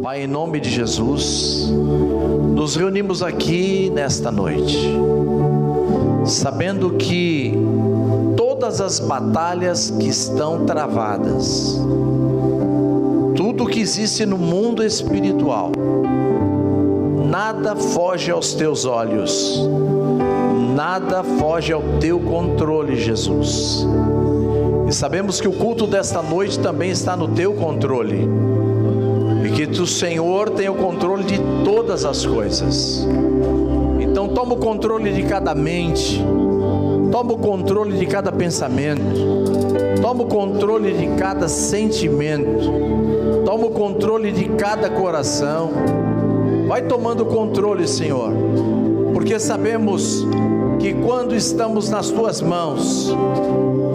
Pai, em nome de Jesus, nos reunimos aqui nesta noite, sabendo que todas as batalhas que estão travadas, tudo que existe no mundo espiritual, nada foge aos teus olhos, nada foge ao teu controle, Jesus. E sabemos que o culto desta noite também está no teu controle, e que o Senhor tem o controle de todas as coisas. Então toma o controle de cada mente, toma o controle de cada pensamento, toma o controle de cada sentimento, toma o controle de cada coração. Vai tomando o controle, Senhor, porque sabemos que quando estamos nas tuas mãos,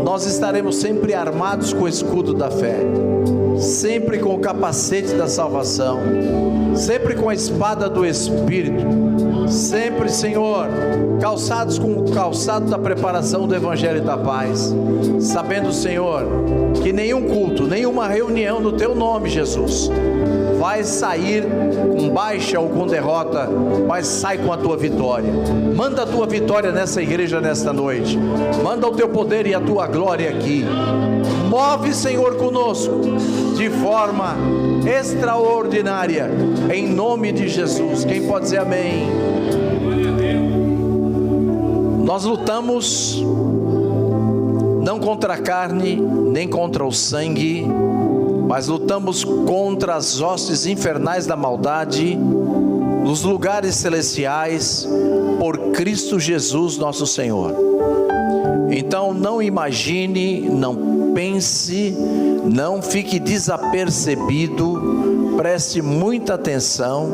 nós estaremos sempre armados com o escudo da fé, sempre com o capacete da salvação, sempre com a espada do Espírito, sempre, Senhor, calçados com o calçado da preparação do Evangelho da paz, sabendo, Senhor, que nenhum culto, nenhuma reunião no teu nome, Jesus, vai sair com baixa ou com derrota, mas sai com a tua vitória. Manda a tua vitória nessa igreja nesta noite, manda o teu poder e a tua glória aqui. Move, Senhor, conosco de forma extraordinária, em nome de Jesus. Quem pode dizer amém? Nós lutamos não contra a carne, nem contra o sangue, mas lutamos contra as hostes infernais da maldade, nos lugares celestiais, por Cristo Jesus nosso Senhor. Então não imagine, não pense, não fique desapercebido, preste muita atenção,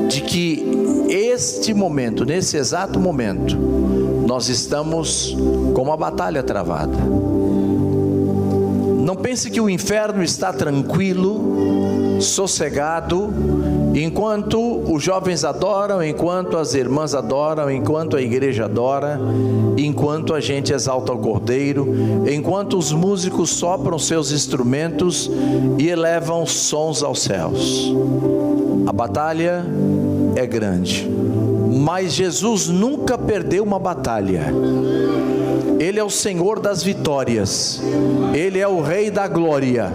de que este momento, nesse exato momento, nós estamos com uma batalha travada. Não pense que o inferno está tranquilo, sossegado, enquanto os jovens adoram, enquanto as irmãs adoram, enquanto a igreja adora, enquanto a gente exalta o Cordeiro, enquanto os músicos sopram seus instrumentos e elevam sons aos céus. A batalha é grande, mas Jesus nunca perdeu uma batalha. Ele é o Senhor das vitórias, Ele é o Rei da glória,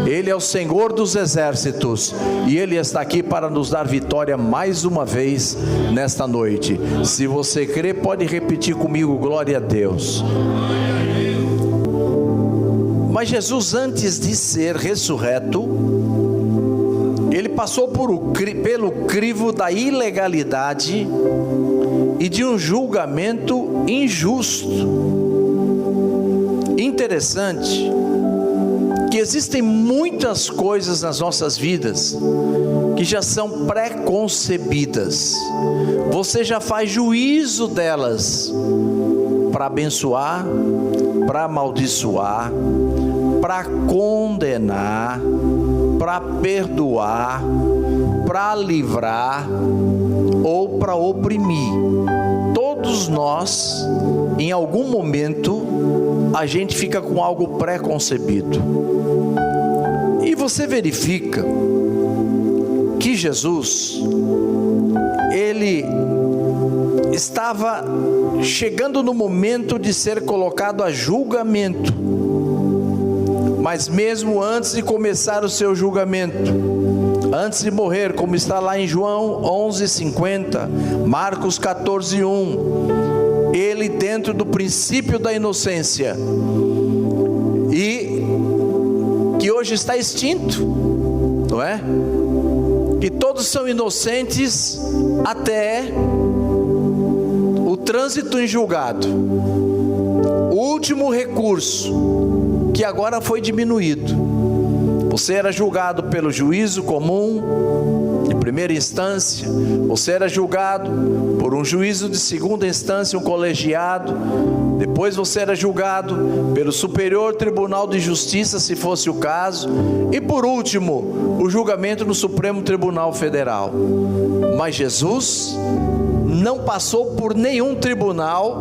Ele é o Senhor dos exércitos, e Ele está aqui para nos dar vitória mais uma vez nesta noite. Se você crê, pode repetir comigo: glória a Deus. Mas Jesus, antes de ser ressurreto, Ele passou pelo crivo da ilegalidade e de um julgamento injusto. Interessante que existem muitas coisas nas nossas vidas que já são pré-concebidas. Você já faz juízo delas, para abençoar, para amaldiçoar, para condenar, para perdoar, para livrar ou para oprimir. Todos nós, em algum momento, a gente fica com algo pré-concebido. E você verifica que Jesus, Ele estava chegando no momento de ser colocado a julgamento. Mas mesmo antes de começar o seu julgamento, antes de morrer, como está lá em João 11:50, Marcos 14:1, Ele, dentro do princípio da inocência, e que hoje está extinto, não é? Que todos são inocentes até o trânsito em julgado, o último recurso, que agora foi diminuído. Você era julgado pelo juízo comum de primeira instância, você era julgado por um juízo de segunda instância, um colegiado, depois você era julgado pelo Superior Tribunal de Justiça, se fosse o caso, e por último, o julgamento no Supremo Tribunal Federal. Mas Jesus não passou por nenhum tribunal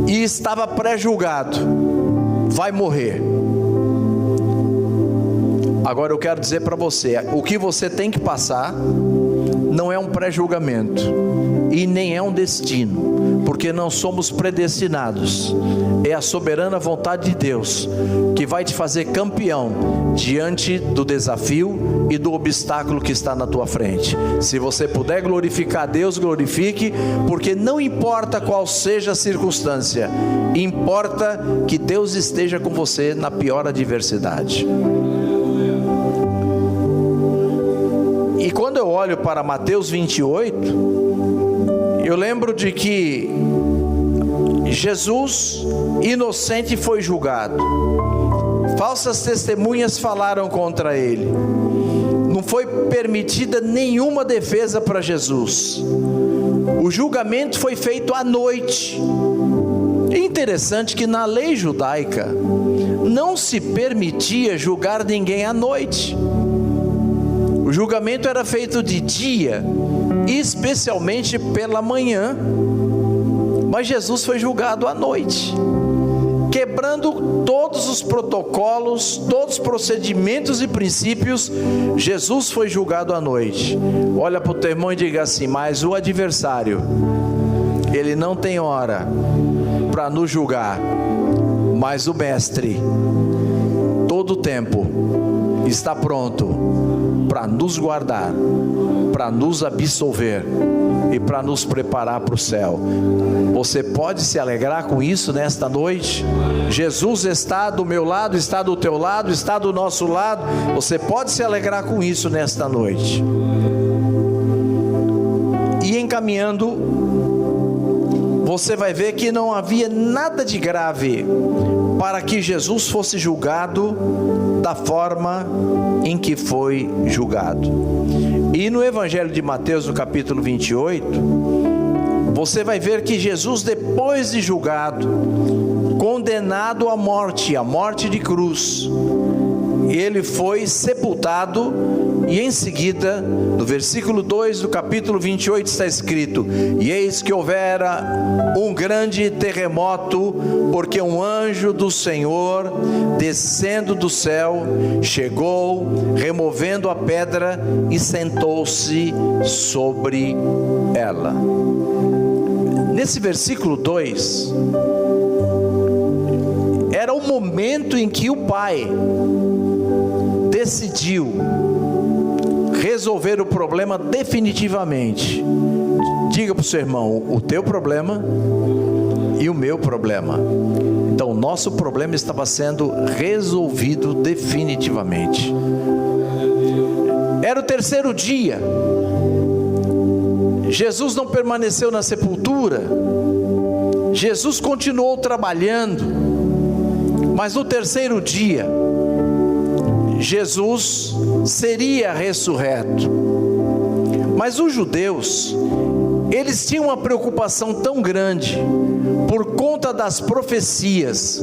e estava pré-julgado, vai morrer. Agora eu quero dizer para você, o que você tem que passar não é um pré-julgamento e nem é um destino, porque não somos predestinados. É a soberana vontade de Deus que vai te fazer campeão diante do desafio e do obstáculo que está na tua frente. Se você puder glorificar a Deus, glorifique, porque não importa qual seja a circunstância, importa que Deus esteja com você na pior adversidade. E quando eu olho para Mateus 28, eu lembro de que Jesus, inocente, foi julgado. Falsas testemunhas falaram contra ele. Não foi permitida nenhuma defesa para Jesus. O julgamento foi feito à noite. É interessante que na lei judaica não se permitia julgar ninguém à noite. O julgamento era feito de dia, especialmente pela manhã, mas Jesus foi julgado à noite, quebrando todos os protocolos, todos os procedimentos e princípios. Jesus foi julgado à noite. Olha para o teu irmão e diga assim: mas o adversário, ele não tem hora para nos julgar, mas o mestre, todo o tempo, está pronto para nos guardar, para nos absolver e para nos preparar para o céu. Você pode se alegrar com isso nesta noite? Jesus está do meu lado, está do teu lado, está do nosso lado. Você pode se alegrar com isso nesta noite. E encaminhando, você vai ver que não havia nada de grave para que Jesus fosse julgado da forma em que foi julgado. E no Evangelho de Mateus, no capítulo 28, você vai ver que Jesus, depois de julgado, condenado à morte, a morte de cruz, ele foi sepultado. E em seguida, no versículo 2 do capítulo 28 está escrito: e eis que houvera um grande terremoto, porque um anjo do Senhor, descendo do céu, chegou, removendo a pedra, e sentou-se sobre ela. Nesse versículo 2, era o momento em que o Pai decidiu resolver o problema definitivamente. Diga para o seu irmão: o teu problema e o meu problema. Então o nosso problema estava sendo resolvido definitivamente. Era o terceiro dia. Jesus não permaneceu na sepultura. Jesus continuou trabalhando. Mas no terceiro dia, Jesus seria ressurreto. Mas os judeus, eles tinham uma preocupação tão grande, por conta das profecias,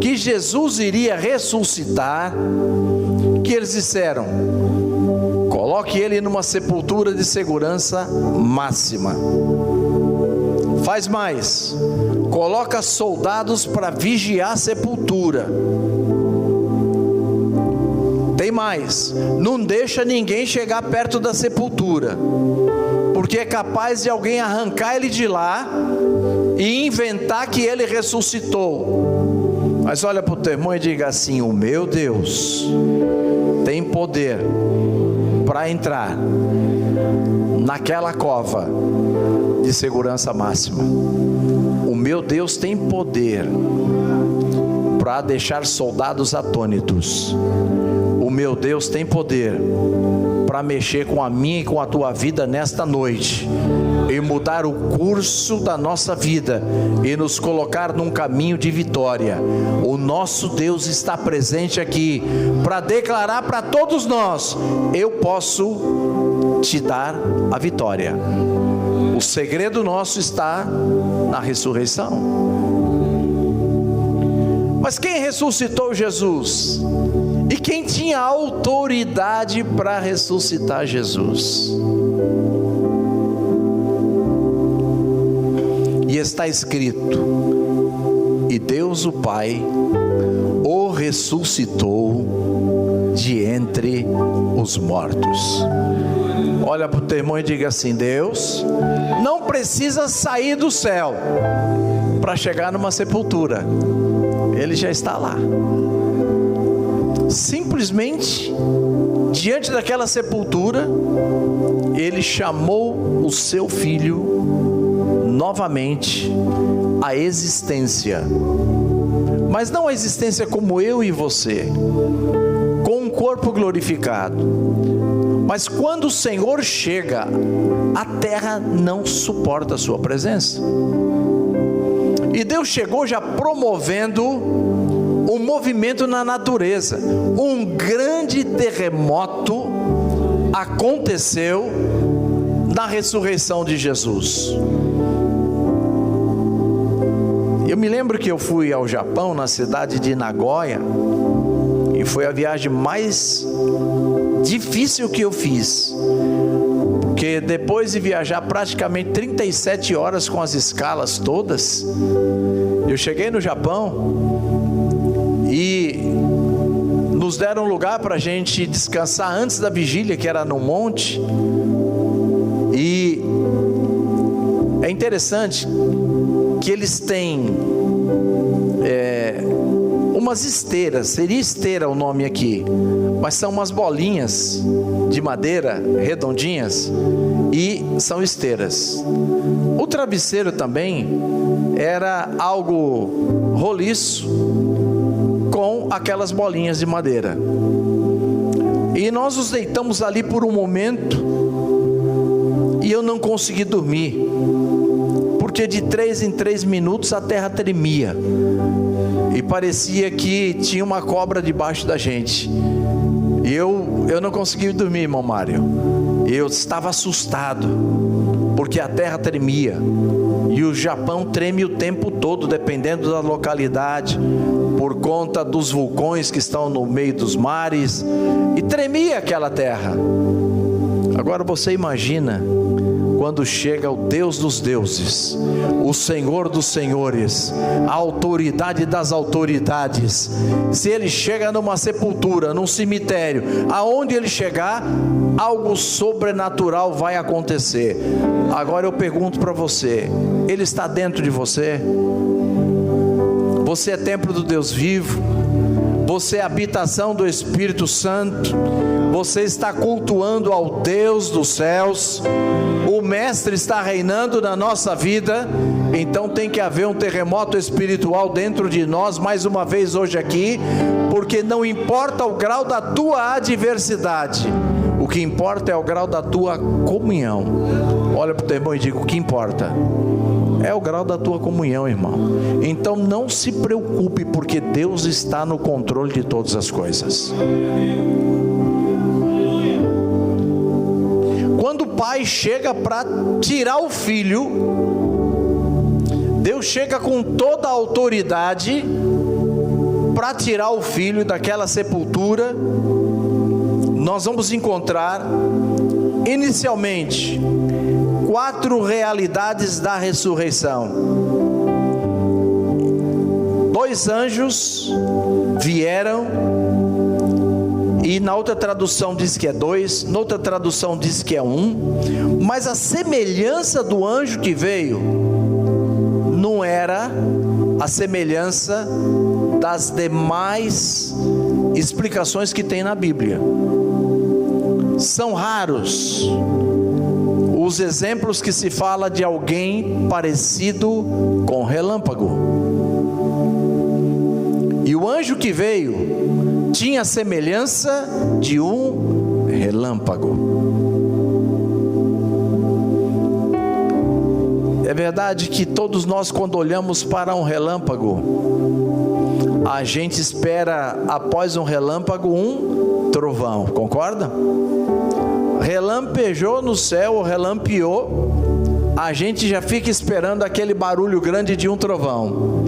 que Jesus iria ressuscitar, que eles disseram: coloque ele numa sepultura de segurança máxima. Faz mais, coloca soldados para vigiar a sepultura. Tem mais, não deixa ninguém chegar perto da sepultura, porque é capaz de alguém arrancar ele de lá e inventar que ele ressuscitou. Mas olha para o teu irmão e diga assim: o meu Deus tem poder para entrar naquela cova de segurança máxima. O meu Deus tem poder para deixar soldados atônitos. O meu Deus tem poder para mexer com a minha e com a tua vida nesta noite, e mudar o curso da nossa vida, e nos colocar num caminho de vitória. O nosso Deus está presente aqui, para declarar para todos nós: eu posso te dar a vitória. O segredo nosso está na ressurreição. Mas quem ressuscitou Jesus? E quem tinha autoridade para ressuscitar Jesus? E está escrito: e Deus o Pai o ressuscitou de entre os mortos. Olha para o teu irmão e diga assim: Deus não precisa sair do céu para chegar numa sepultura, Ele já está lá. Simplesmente, diante daquela sepultura, Ele chamou o seu filho novamente à existência, mas não a existência como eu e você, com um corpo glorificado. Mas quando o Senhor chega, a terra não suporta a sua presença. E Deus chegou já promovendo um movimento na natureza. Um grande terremoto aconteceu na ressurreição de Jesus. Eu me lembro que eu fui ao Japão, na cidade de Nagoya, e foi a viagem mais difícil que eu fiz, porque depois de viajar praticamente 37 horas com as escalas todas, eu cheguei no Japão e nos deram um lugar para a gente descansar antes da vigília, que era no monte. E é interessante que eles têm umas esteiras, seria esteira o nome aqui, mas são umas bolinhas de madeira redondinhas e são esteiras. O travesseiro também era algo roliço com aquelas bolinhas de madeira, e nós nos deitamos ali por um momento e eu não consegui dormir, porque de 3 em 3 minutos a terra tremia e parecia que tinha uma cobra debaixo da gente. E eu não consegui dormir, irmão Mário. Eu estava assustado, porque a terra tremia. E o Japão treme o tempo todo, dependendo da localidade, por conta dos vulcões que estão no meio dos mares. E tremia aquela terra. Agora você imagina quando chega o Deus dos deuses, o Senhor dos senhores, a autoridade das autoridades. Se Ele chega numa sepultura, num cemitério, aonde Ele chegar, algo sobrenatural vai acontecer. Agora eu pergunto para você: Ele está dentro de você? Você é templo do Deus vivo? Você é habitação do Espírito Santo? Você está cultuando ao Deus dos céus? O Mestre está reinando na nossa vida? Então tem que haver um terremoto espiritual dentro de nós, mais uma vez hoje aqui, porque não importa o grau da tua adversidade, o que importa é o grau da tua comunhão. Olha para o teu irmão e diga: o que importa é o grau da tua comunhão, irmão. Então não se preocupe, porque Deus está no controle de todas as coisas. Quando o pai chega para tirar o filho, Deus chega com toda a autoridade para tirar o filho daquela sepultura. Nós vamos encontrar inicialmente 4 realidades da ressurreição. 2 anjos vieram, e na outra tradução diz que é 2, na outra tradução diz que é 1, mas a semelhança do anjo que veio não era a semelhança das demais explicações que tem na Bíblia. São raros os exemplos que se fala de alguém parecido com relâmpago. E o anjo que veio tinha a semelhança de um relâmpago. É verdade que todos nós, quando olhamos para um relâmpago, a gente espera após um relâmpago um trovão, concorda? Relampejou no céu, relampeou, a gente já fica esperando aquele barulho grande de um trovão.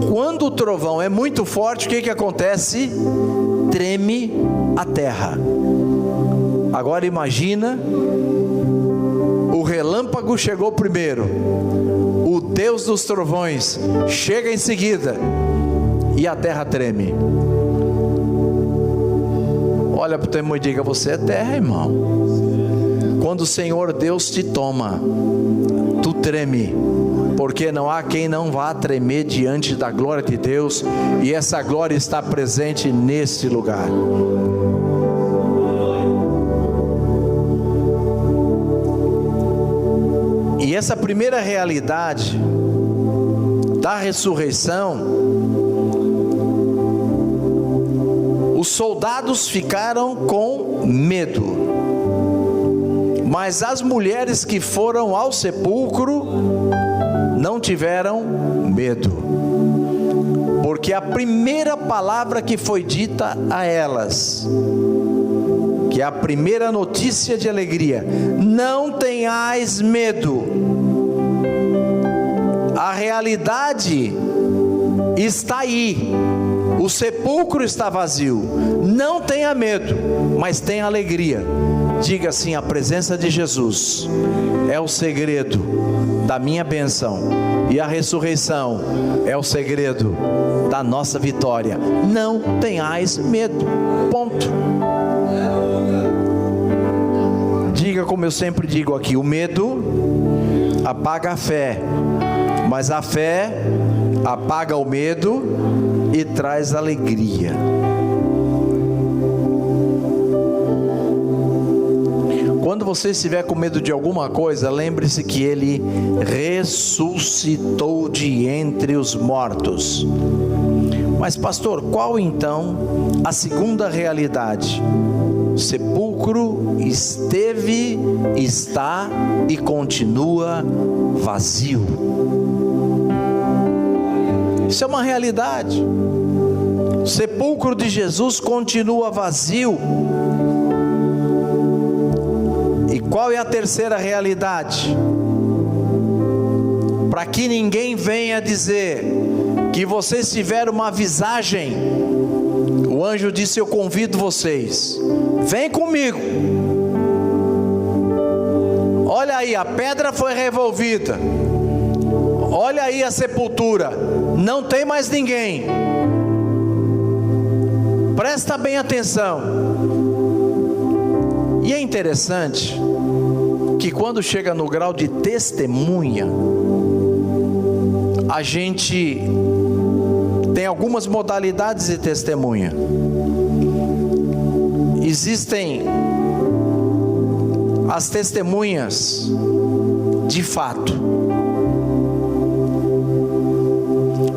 Quando o trovão é muito forte, o que acontece? Treme a terra. Agora imagina, o relâmpago chegou primeiro, o Deus dos trovões chega em seguida, e a terra treme. Olha para o teu irmão e diga: você é terra, irmão. Quando o Senhor Deus te toma, tu treme, porque não há quem não vá tremer diante da glória de Deus, e essa glória está presente neste lugar. E essa primeira realidade da ressurreição, os soldados ficaram com medo, mas as mulheres que foram ao sepulcro não tiveram medo, porque a primeira palavra que foi dita a elas, que é a primeira notícia de alegria: não tenhais medo. A realidade está aí, o sepulcro está vazio. Não tenha medo, mas tenha alegria. Diga assim: a presença de Jesus é o segredo da minha bênção, e a ressurreição é o segredo da nossa vitória. Não tenhais medo, ponto. Diga como eu sempre digo aqui: o medo apaga a fé, mas a fé apaga o medo e traz alegria. Quando você estiver com medo de alguma coisa, lembre-se que Ele ressuscitou de entre os mortos. Mas pastor, qual então a segunda realidade? O sepulcro esteve, está e continua vazio. Isso é uma realidade. O sepulcro de Jesus continua vazio. E qual é a terceira realidade? Para que ninguém venha dizer que vocês tiveram uma visagem, o anjo disse: eu convido vocês, vem comigo. Olha aí, a pedra foi revolvida. Olha aí a sepultura, não tem mais ninguém. Presta bem atenção. E é interessante que quando chega no grau de testemunha, a gente tem algumas modalidades de testemunha. Existem as testemunhas de fato.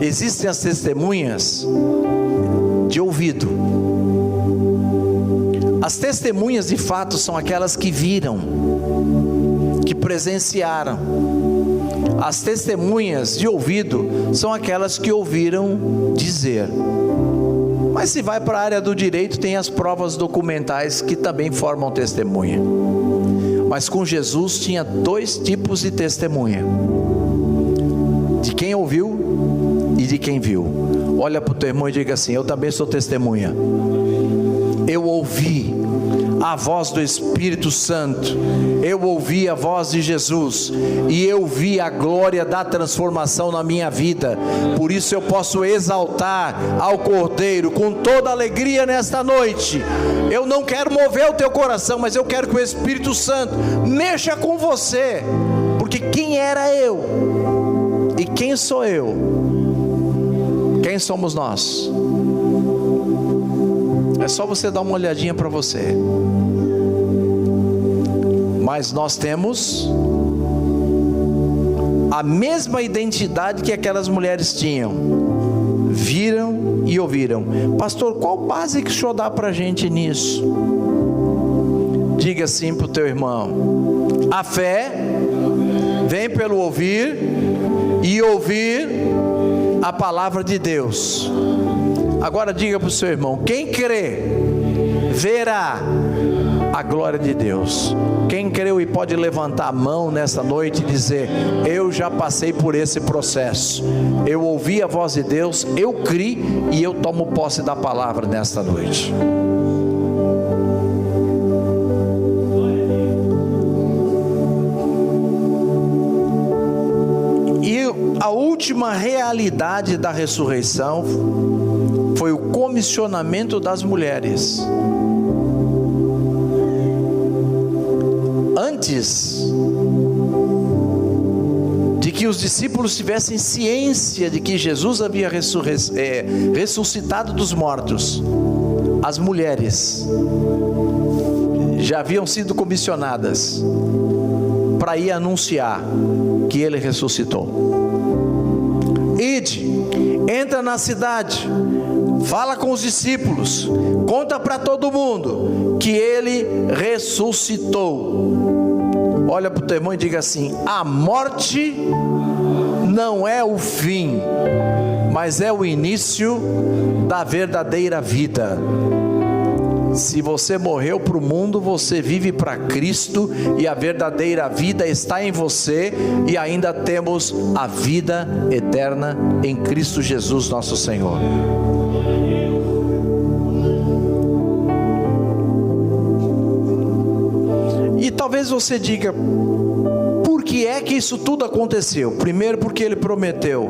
Existem as testemunhas de ouvido. As testemunhas de fato são aquelas que viram, que presenciaram. As testemunhas de ouvido são aquelas que ouviram dizer. Mas se vai para a área do direito, tem as provas documentais que também formam testemunha. Mas com Jesus tinha dois tipos de testemunha: de quem ouviu e de quem viu. Olha para o teu irmão e diga assim: eu também sou testemunha. Eu ouvi a voz do Espírito Santo, eu ouvi a voz de Jesus, e eu vi a glória da transformação na minha vida. Por isso eu posso exaltar ao Cordeiro com toda alegria nesta noite. Eu não quero mover o teu coração, mas eu quero que o Espírito Santo mexa com você, porque quem era eu e quem sou eu? Quem somos nós? É só você dar uma olhadinha para você. Mas nós temos a mesma identidade que aquelas mulheres tinham. Viram e ouviram. Pastor, qual base que o senhor dá para a gente nisso? Diga assim para o teu irmão: a fé vem pelo ouvir, e ouvir a palavra de Deus. Agora diga para o seu irmão: quem crê, verá a glória de Deus. Quem creu e pode levantar a mão nessa noite e dizer: eu já passei por esse processo, eu ouvi a voz de Deus, eu criei e eu tomo posse da palavra nesta noite. E a última realidade da ressurreição foi o comissionamento das mulheres. antes de que os discípulos tivessem ciência de que Jesus havia ressuscitado dos mortos, as mulheres já haviam sido comissionadas para ir anunciar que ele ressuscitou. Ide, entra na cidade, fala com os discípulos, conta para todo mundo que ele ressuscitou. Olha para o teu irmão e diga assim: a morte não é o fim, mas é o início da verdadeira vida. Se você morreu para o mundo, você vive para Cristo, e a verdadeira vida está em você, e ainda temos a vida eterna em Cristo Jesus nosso Senhor. E talvez você diga: por que é que isso tudo aconteceu? Primeiro, porque ele prometeu.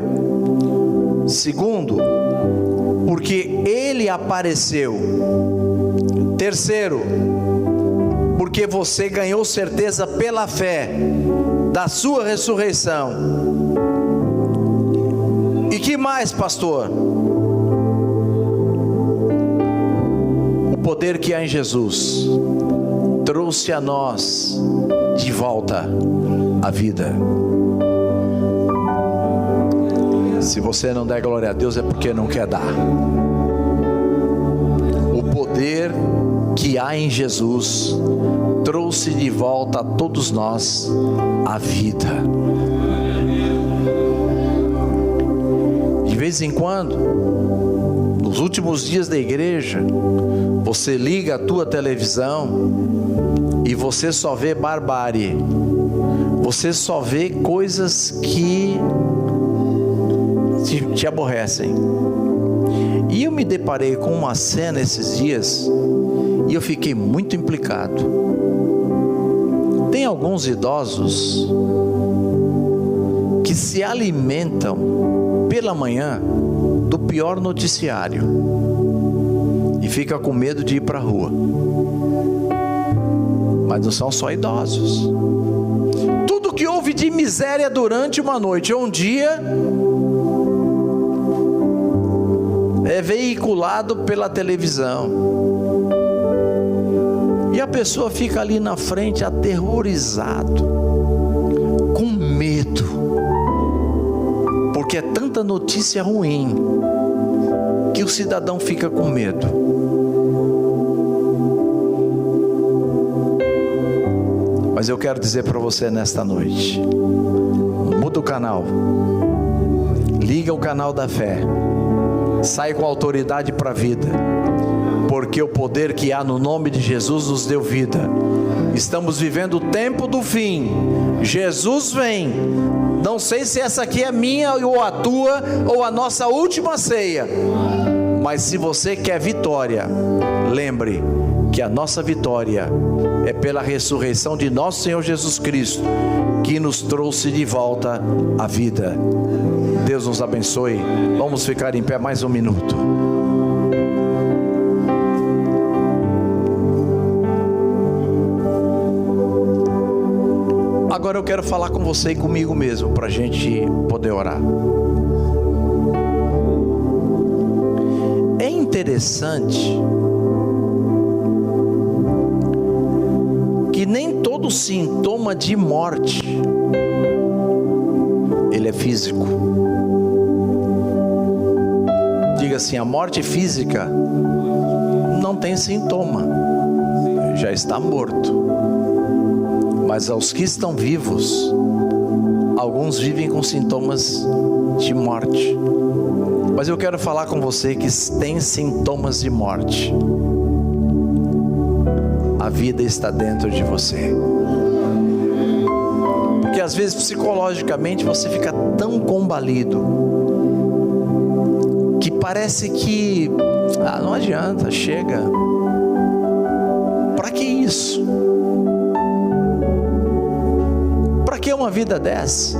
Segundo, porque ele apareceu. Terceiro, porque você ganhou certeza pela fé da sua ressurreição. E que mais, pastor? O poder que há em Jesus trouxe a nós de volta a vida. Se você não der glória a Deus, é porque não quer dar. O poder que há em Jesus trouxe de volta a todos nós a vida. De vez em quando, nos últimos dias da igreja, você liga a tua televisão e você só vê barbárie, você só vê coisas que te aborrecem. E eu me deparei com uma cena esses dias e eu fiquei muito implicado. Tem alguns idosos que se alimentam pela manhã do pior noticiário e fica com medo de ir para a rua. Mas não são só idosos. Tudo que houve de miséria durante uma noite ou um dia é veiculado pela televisão. E a pessoa fica ali na frente aterrorizado, com medo, porque é tanta notícia ruim que o cidadão fica com medo. Mas eu quero dizer para você nesta noite: muda o canal, liga o canal da fé, sai com autoridade para a vida, porque o poder que há no nome de Jesus nos deu vida. Estamos vivendo o tempo do fim. Jesus vem. Não sei se essa aqui é minha ou a tua ou a nossa última ceia, mas se você quer vitória, lembre que a nossa vitória é pela ressurreição de nosso Senhor Jesus Cristo, que nos trouxe de volta a vida. Deus nos abençoe. Vamos ficar em pé mais um minuto. Agora eu quero falar com você e comigo mesmo, para a gente poder orar. É interessante que nem todo sintoma de morte ele é físico. Diga assim: a morte física não tem sintoma, já está morto. Mas aos que estão vivos, alguns vivem com sintomas de morte. Mas eu quero falar com você que tem sintomas de morte. A vida está dentro de você. Porque às vezes psicologicamente você fica tão combalido que parece que não adianta, chega. Para que isso? Para que uma vida dessa?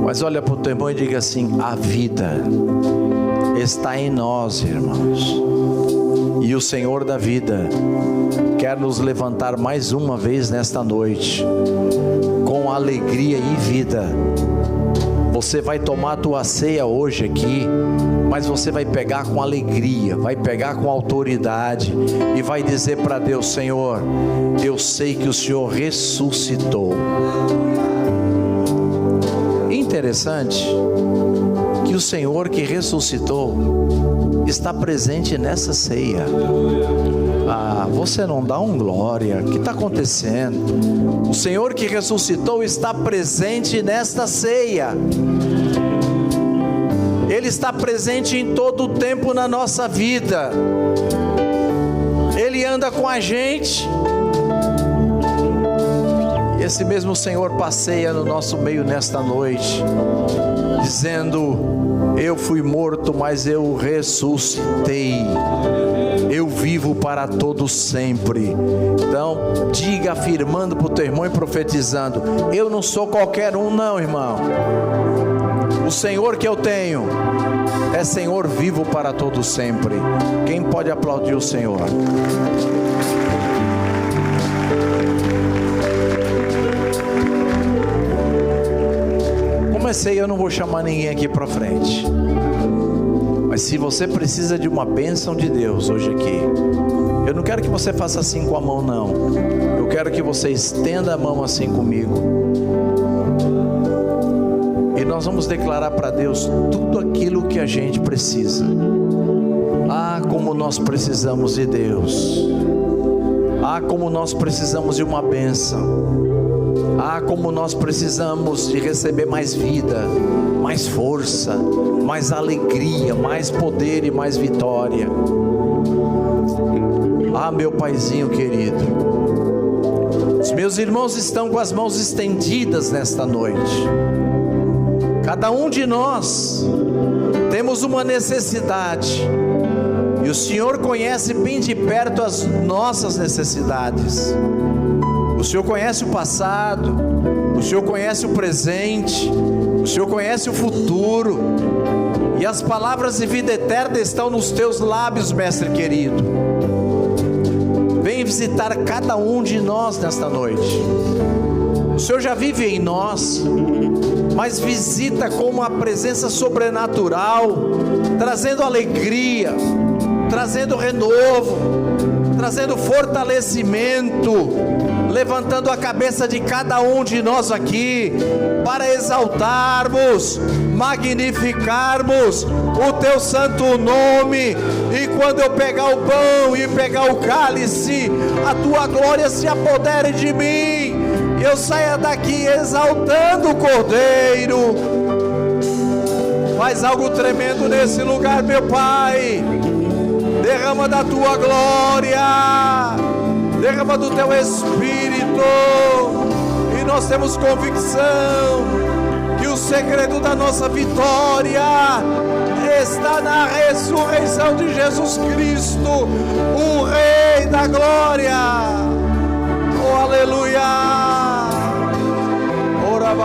Mas olha para o teu irmão e diga assim: a vida está em nós, irmãos. E o Senhor da vida quer nos levantar mais uma vez nesta noite, com alegria e vida. Você vai tomar a tua ceia hoje aqui, mas você vai pegar com alegria, vai pegar com autoridade e vai dizer para Deus: Senhor, eu sei que o Senhor ressuscitou. Interessante que o Senhor que ressuscitou está presente nessa ceia. Você não dá um glória? O que está acontecendo? O Senhor que ressuscitou está presente nesta ceia. Ele está presente em todo o tempo na nossa vida. Ele anda com a gente. E esse mesmo Senhor passeia no nosso meio nesta noite, dizendo: eu fui morto, mas eu ressuscitei. Eu vivo para todo sempre. Então, diga, afirmando para o teu irmão e profetizando: eu não sou qualquer um não, irmão. O Senhor que eu tenho é Senhor vivo para todo sempre. Quem pode aplaudir o Senhor? Comecei, eu não vou chamar ninguém aqui para frente. Mas se você precisa de uma bênção de Deus hoje aqui, eu não quero que você faça assim com a mão não. Eu quero que você estenda a mão assim comigo. E nós vamos declarar para Deus tudo aquilo que a gente precisa. Como nós precisamos de Deus. Como nós precisamos de uma bênção. Como nós precisamos de receber mais vida, mais força, mais alegria, mais poder e mais vitória. Meu Paizinho querido, os meus irmãos estão com as mãos estendidas nesta noite. Cada um de nós temos uma necessidade, e o Senhor conhece bem de perto as nossas necessidades. O Senhor conhece o passado, o Senhor conhece o presente, o Senhor conhece o futuro, e as palavras de vida eterna estão nos teus lábios, mestre querido. Vem visitar cada um de nós nesta noite. O Senhor já vive em nós, mas visita com uma presença sobrenatural, trazendo alegria, trazendo renovo, trazendo fortalecimento, levantando a cabeça de cada um de nós aqui, para exaltarmos, magnificarmos o teu santo nome. E quando eu pegar o pão e pegar o cálice, a tua glória se apodere de mim, e eu saia daqui exaltando o Cordeiro. Faz algo tremendo nesse lugar, meu Pai. Derrama da tua glória, derrama do teu Espírito, e nós temos convicção que o segredo da nossa vitória está na ressurreição de Jesus Cristo, o Rei da glória. Oh, aleluia. Ora,